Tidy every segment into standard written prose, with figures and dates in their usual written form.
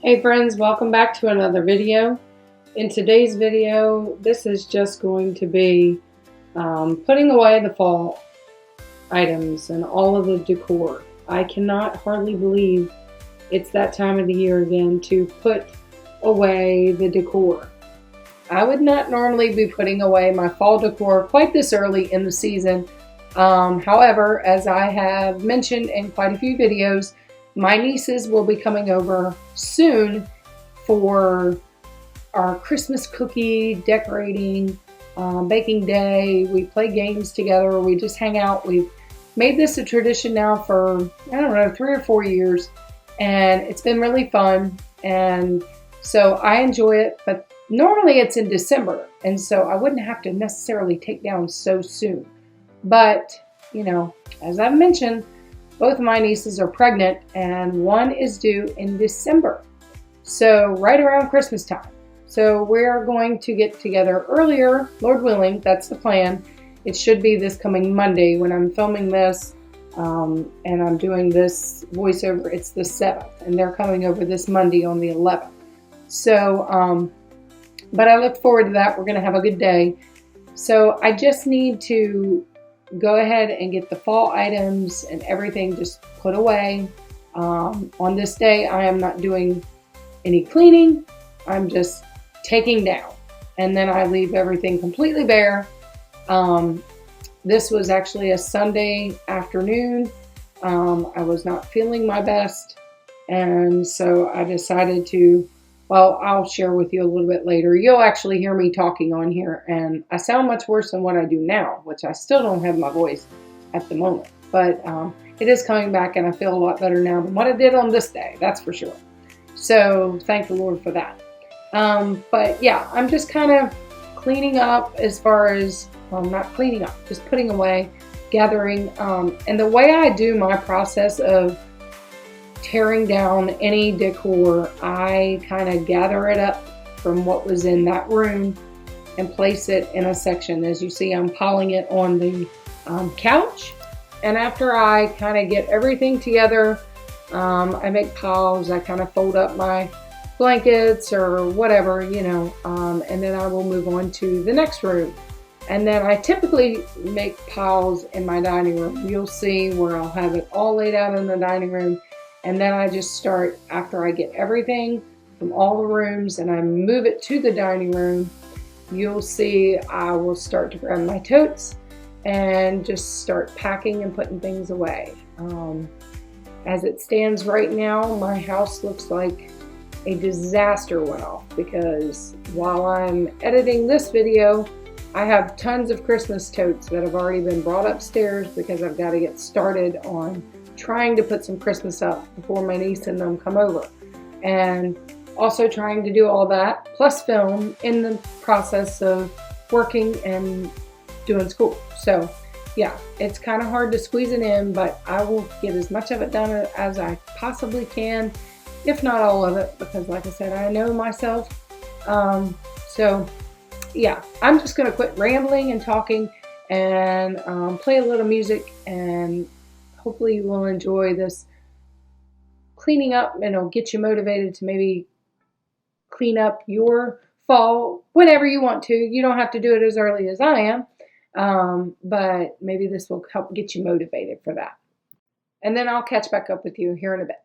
Hey friends, welcome back to another video. In today's video, this is just going to be putting away the fall items and all of the decor. I cannot hardly believe it's that time of the year again to put away the decor. I would not normally be putting away my fall decor quite this early in the season. However, as I have mentioned in quite a few videos, my nieces will be coming over soon for our Christmas cookie decorating, baking day. We play games together. We just hang out. We've made this a tradition now for, I don't know, 3 or 4 years. And it's been really fun. And so I enjoy it. But normally it's in December. And so I wouldn't have to necessarily take down so soon. But, you know, as I've mentioned, both of my nieces are pregnant and one is due in December. So right around Christmas time. So we're going to get together earlier, Lord willing, that's the plan. It should be this coming Monday when I'm filming this and I'm doing this voiceover. It's the 7th and they're coming over this Monday on the 11th. So, but I look forward to that. We're going to have a good day. So I just need to go ahead and get the fall items and everything just put away. On this day, I am not doing any cleaning. I'm just taking down. And then I leave everything completely bare. This was actually a Sunday afternoon. I was not feeling my best. And so I decided to, well, I'll share with you a little bit later. You'll actually hear me talking on here, and I sound much worse than what I do now, which I still don't have my voice at the moment. But it is coming back, and I feel a lot better now than what I did on this day, that's for sure. So thank the Lord for that. But yeah, I'm just kind of cleaning up as far as, well, not cleaning up, just putting away, gathering. And the way I do my process of tearing down any decor, I kind of gather it up from what was in that room and place it in a section. As you see, I'm piling it on the couch. And after I kind of get everything together, I make piles. I kind of fold up my blankets or whatever, you know, and then I will move on to the next room. And then I typically make piles in my dining room. You'll see where I'll have it all laid out in the dining room. And then I just start, after I get everything from all the rooms and I move it to the dining room, you'll see I will start to grab my totes and just start packing and putting things away. As it stands right now, my house looks like a disaster went off because while I'm editing this video, I have tons of Christmas totes that have already been brought upstairs because I've got to get started on trying to put some Christmas up before my niece and them come over. And also trying to do all that, plus film in the process of working and doing school. So yeah, it's kind of hard to squeeze it in, but I will get as much of it done as I possibly can, if not all of it, because like I said, I know myself. So yeah, I'm just going to quit rambling and talking and play a little music, and hopefully you will enjoy this cleaning up, and it'll get you motivated to maybe clean up your fall whenever you want to. You don't have to do it as early as I am, but maybe this will help get you motivated for that. And then I'll catch back up with you here in a bit.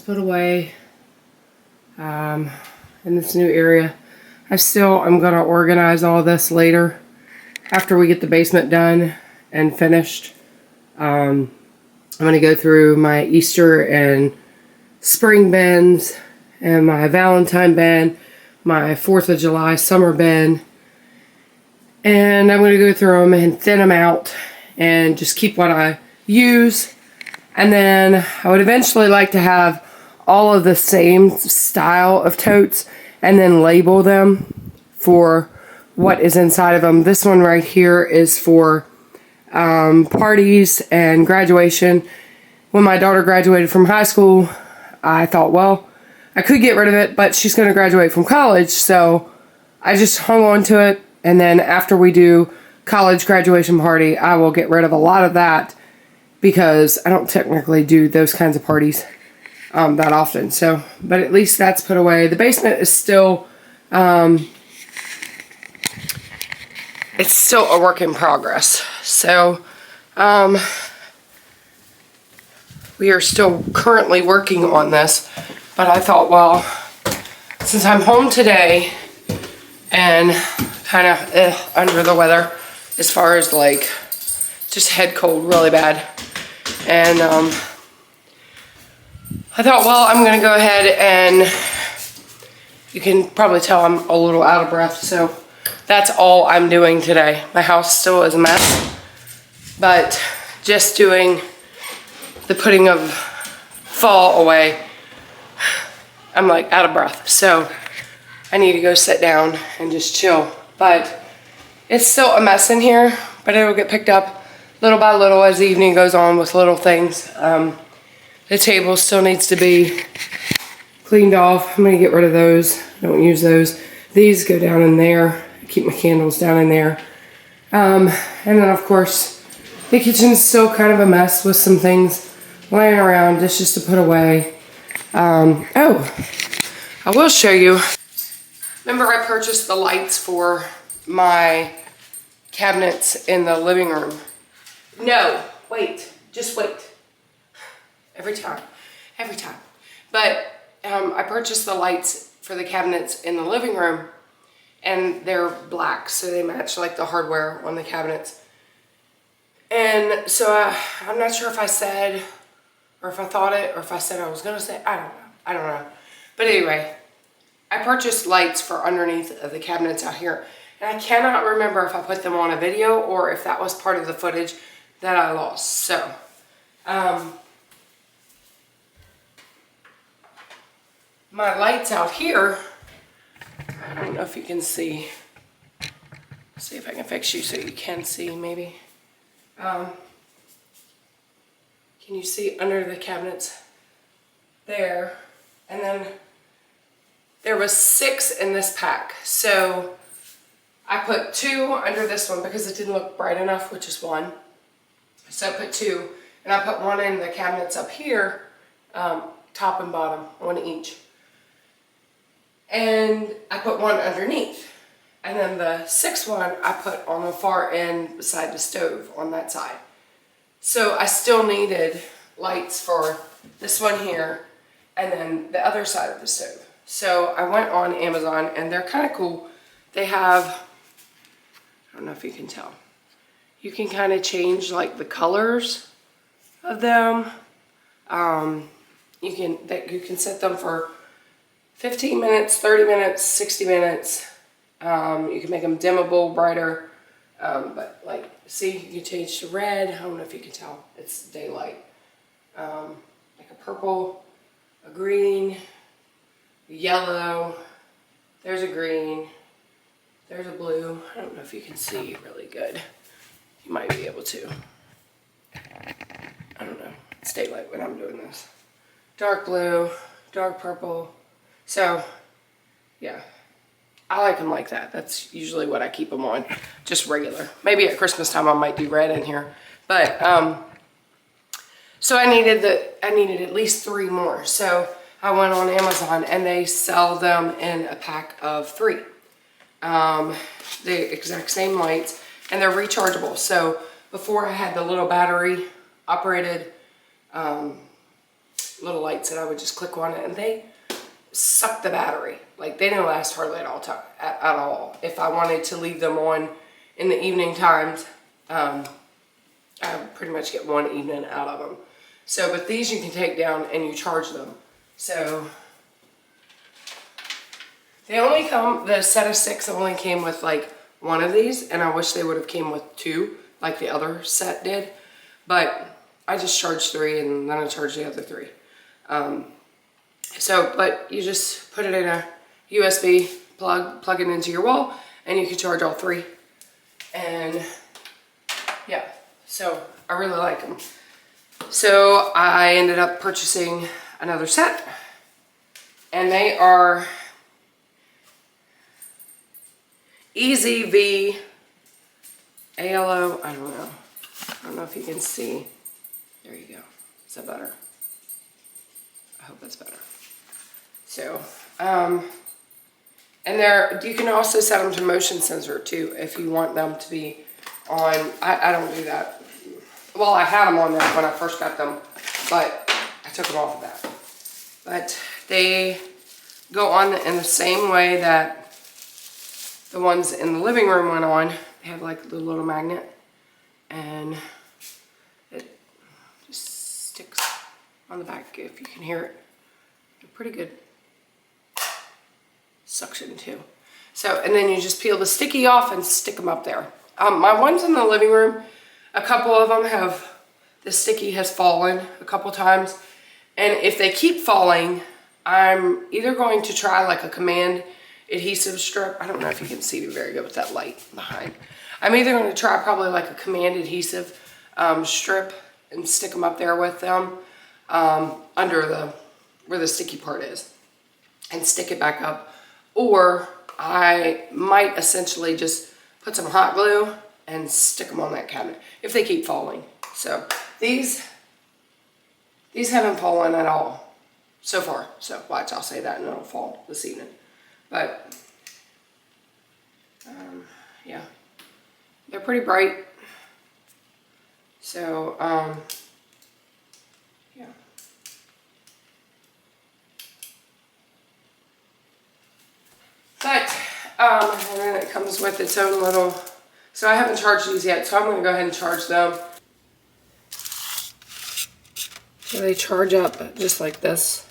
put away in this new area. I'm going to organize all this later after we get the basement done and finished. I'm going to go through my Easter and spring bins and my Valentine bin, my 4th of July summer bin, and I'm going to go through them and thin them out and just keep what I use. And then I would eventually like to have all of the same style of totes and then label them for what is inside of them. This one right here is for parties and graduation. When my daughter graduated from high school, I thought, well, I could get rid of it, but she's going to graduate from college, so I just hung on to it. And then after we do college graduation party, I will get rid of a lot of that because I don't technically do those kinds of parties that often. So, but at least that's put away. The basement is still, it's still a work in progress. So, we are still currently working on this, but I thought, well, since I'm home today and kind of under the weather as far as like just head cold really bad, and I thought, well, I'm gonna go ahead, and you can probably tell I'm a little out of breath, so that's all I'm doing today. My house still is a mess, but just doing the putting of fall away, I'm like out of breath. So I need to go sit down and just chill. But it's still a mess in here, but it'll get picked up little by little as the evening goes on with little things. The table still needs to be cleaned off. I'm gonna get rid of those. I don't use those. These go down in there. I keep my candles down in there. And then of course, the kitchen's still kind of a mess with some things laying around, dishes to put away. Oh, I will show you. Remember I purchased the lights for my cabinets in the living room. No, wait, just wait. Every time. But I purchased the lights for the cabinets in the living room, and they're black, so they match like the hardware on the cabinets. And so I'm not sure if I said, or if I thought it, or if I said I was gonna say, I don't know. But anyway, I purchased lights for underneath of the cabinets out here, and I cannot remember if I put them on a video or if that was part of the footage that I lost. So, my lights out here, I don't know if you can see. See if I can fix you so you can see maybe. Can you see under the cabinets there? And then there was 6 in this pack. So I put 2 under this one because it didn't look bright enough, which is 1. So I put 2, and I put 1 in the cabinets up here, top and bottom, 1 each. And I put 1 underneath. And then the 6th one I put on the far end beside the stove on that side. So I still needed lights for this one here and then the other side of the stove. So I went on Amazon, and they're kind of cool. They have, I don't know if you can tell, you can kind of change like the colors of them. You can set them for 15 minutes, 30 minutes, 60 minutes. You can make them dimmable, brighter, but like, see, you can change to red. I don't know if you can tell, it's daylight. Like a purple, a green, a yellow, there's a green, there's a blue. I don't know if you can see really good. You might be able to. I don't know, it's daylight when I'm doing this. Dark blue, dark purple. So, yeah. I like them like that. That's usually what I keep them on, just regular. Maybe at Christmas time I might do red in here, but so I needed at least 3 more. So I went on Amazon, and they sell them in a pack of 3, the exact same lights, and they're rechargeable. So before I had the little battery operated little lights that I would just click on it, and they suck the battery. Like, they didn't last hardly at all. If I wanted to leave them on in the evening times, I pretty much get one evening out of them. So, but these you can take down and you charge them. So, they only come, the set of 6 only came with like one of these, and I wish they would have came with 2 like the other set did. But I just charged 3 and then I charged the other 3. But you just put it in a USB plug it into your wall, and you can charge all 3. And yeah, so I really like them. So I ended up purchasing another set, and they are EZV ALO. I don't know if you can see. There you go. Is that better? I hope that's better. So, and you can also set them to motion sensor too if you want them to be on. I don't do that. Well, I had them on there when I first got them, but I took them off of that. But they go on in the same way that the ones in the living room went on. They have like the little magnet, and it just sticks on the back if you can hear it. They're pretty good suction too. So, and then you just peel the sticky off and stick them up there. My ones in the living room, a couple of them the sticky has fallen a couple times. And if they keep falling, I'm either going to try like a command adhesive strip. I don't know if you can see me very good with that light behind. I'm either going to try probably like a command adhesive strip and stick them up there with them under where the sticky part is, and stick it back up. Or I might essentially just put some hot glue and stick them on that cabinet if they keep falling. So these haven't fallen at all so far. So watch, I'll say that and it'll fall this evening. But yeah, they're pretty bright. So yeah. But and then it comes with its own little. So I haven't charged these yet, so I'm going to go ahead and charge them. So they charge up just like this,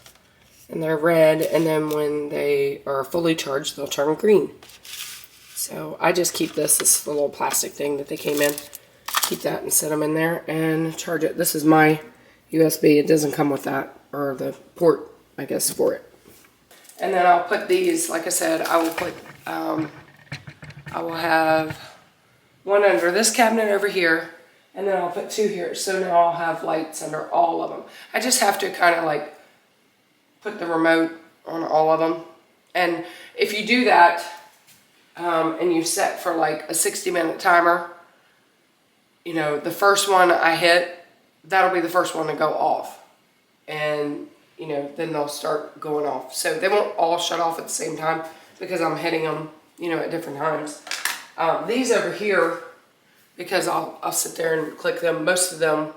and they're red, and then when they are fully charged, they'll turn green. So I just keep this little plastic thing that they came in. Keep that and set them in there and charge it. This is my USB. It doesn't come with that, or the port, I guess, for it. And then I'll put these, like I said, I will put, I will have one under this cabinet over here, and then I'll put 2 here. So now I'll have lights under all of them. I just have to kind of like put the remote on all of them. And if you do that, and you set for like a 60-minute timer, you know, the first one I hit, that'll be the first one to go off. And, you know, then they'll start going off. So they won't all shut off at the same time because I'm hitting them, you know, at different times. These over here, because I'll sit there and click them, most of them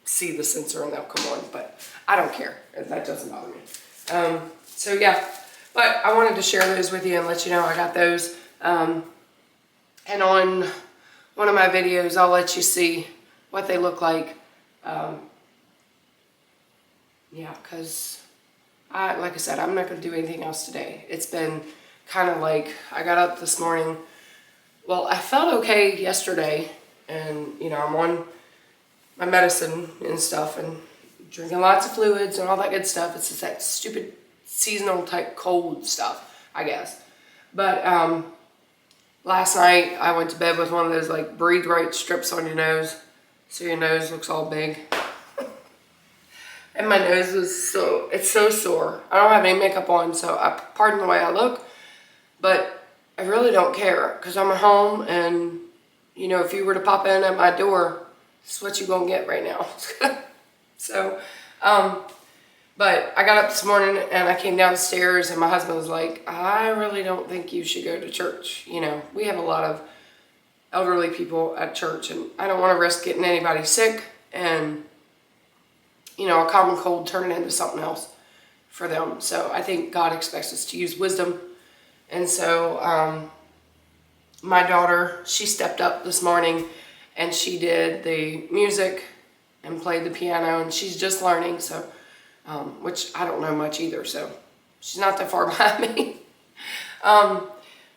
see the sensor and they'll come on, but I don't care. That doesn't bother me. So yeah, but I wanted to share those with you and let you know I got those. And on one of my videos, I'll let you see what they look like. Yeah, because like I said, I'm not going to do anything else today. It's been kind of like, I got up this morning. Well, I felt okay yesterday, and you know, I'm on my medicine and stuff and drinking lots of fluids and all that good stuff. It's just that stupid seasonal type cold stuff, I guess. But last night I went to bed with one of those like breathe right strips on your nose, so your nose looks all big. And my nose was it's so sore. I don't have any makeup on, so pardon the way I look, but I really don't care because I'm at home, and you know, if you were to pop in at my door, this is what you're gonna get right now. So, but I got up this morning and I came downstairs and my husband was like, I really don't think you should go to church. You know, we have a lot of elderly people at church and I don't want to risk getting anybody sick. And you know, a common cold turning into something else for them. So I think God expects us to use wisdom. And so my daughter, she stepped up this morning and she did the music and played the piano, and she's just learning, so which I don't know much either, so she's not that far behind me.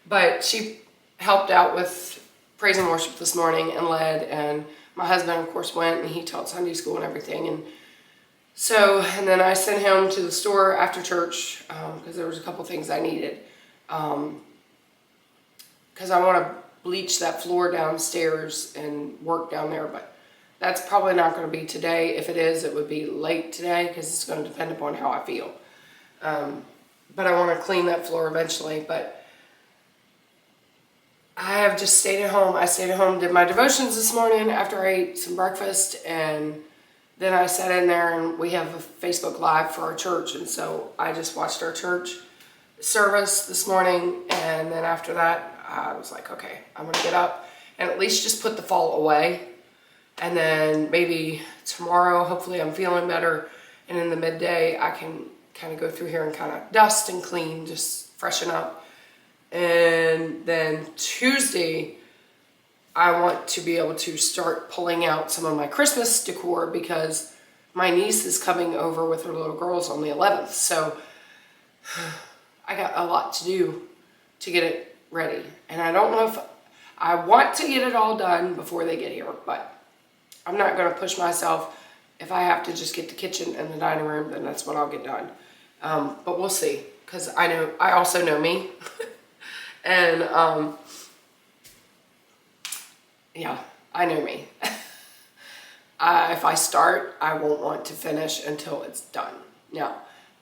But she helped out with praise and worship this morning and led, and my husband of course went and he taught Sunday school and everything. And so, and then I sent him to the store after church because there was a couple things I needed, because I want to bleach that floor downstairs and work down there, but that's probably not going to be today. If it is, it would be late today because it's going to depend upon how I feel. But I want to clean that floor eventually. But I have just stayed at home. I stayed at home, did my devotions this morning after I ate some breakfast, and then I sat in there, and we have a Facebook Live for our church, and so I just watched our church service this morning, and then after that I was like, okay, I'm going to get up and at least just put the fall away. And then maybe tomorrow, hopefully I'm feeling better, and in the midday I can kind of go through here and kind of dust and clean, just freshen up. And then Tuesday, I want to be able to start pulling out some of my Christmas decor because my niece is coming over with her little girls on the 11th. So I got a lot to do to get it ready. And I don't know if I want to get it all done before they get here, but I'm not going to push myself. If I have to just get the kitchen and the dining room, then that's what I'll get done. But we'll see, because I also know me. And yeah, I know me. If I start, I won't want to finish until it's done. Now,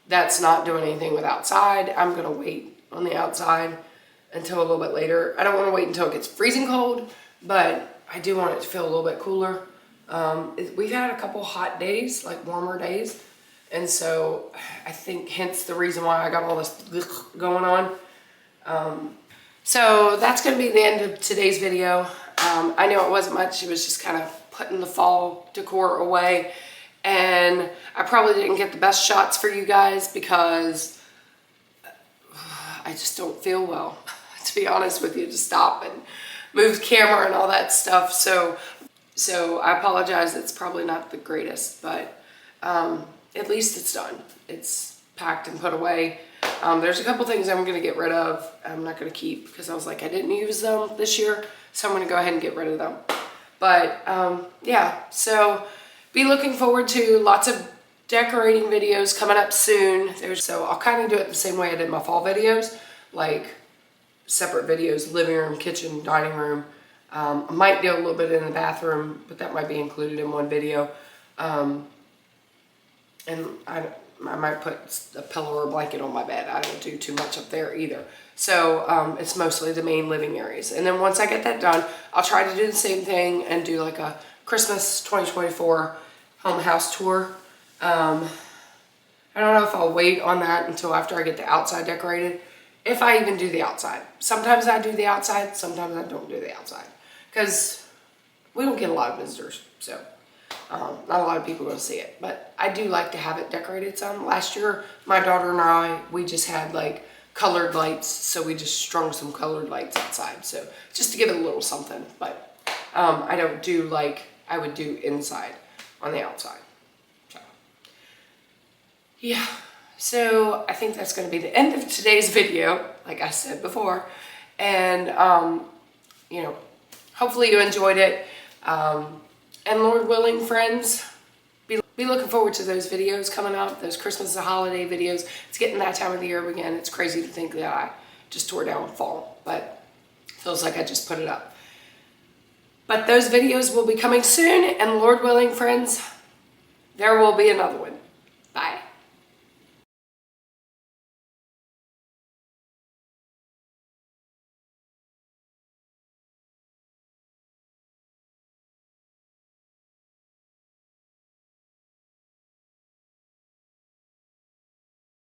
that's not doing anything with outside. I'm going to wait on the outside until a little bit later. I don't want to wait until it gets freezing cold, but I do want it to feel a little bit cooler. We've had a couple hot days, like warmer days, and so I think hence the reason why I got all this going on. So that's going to be the end of today's video. I know it wasn't much. It was just kind of putting the fall decor away, and I probably didn't get the best shots for you guys because I just don't feel well, to be honest with you, to stop and move the camera and all that stuff. So I apologize. It's probably not the greatest, but at least it's done. It's packed and put away. There's a couple things I'm going to get rid of. I'm not going to keep because I was like, I didn't use them this year, so I'm going to go ahead and get rid of them. But yeah, so be looking forward to lots of decorating videos coming up soon. So I'll kind of do it the same way I did my fall videos, like separate videos, living room, kitchen, dining room. I might do a little bit in the bathroom, but that might be included in one video. And I might put a pillow or a blanket on my bed. I don't do too much up there either. So it's mostly the main living areas. And then once I get that done, I'll try to do the same thing and do like a Christmas 2024 home house tour. I don't know if I'll wait on that until after I get the outside decorated. If I even do the outside. Sometimes I do the outside, sometimes I don't do the outside. Because we don't get a lot of visitors, so not a lot of people going to see it. But I do like to have it decorated some. Last year, my daughter and I, we just had like colored lights, so we just strung some colored lights outside. So just to give it a little something. But I don't do like I would do inside on the outside. So yeah. So I think that's going to be the end of today's video, like I said before. And, you know, hopefully you enjoyed it. And Lord willing, friends, be looking forward to those videos coming up, those Christmas and holiday videos. It's getting that time of the year again. It's crazy to think that I just tore down fall, but it feels like I just put it up. But those videos will be coming soon, and Lord willing, friends, there will be another one.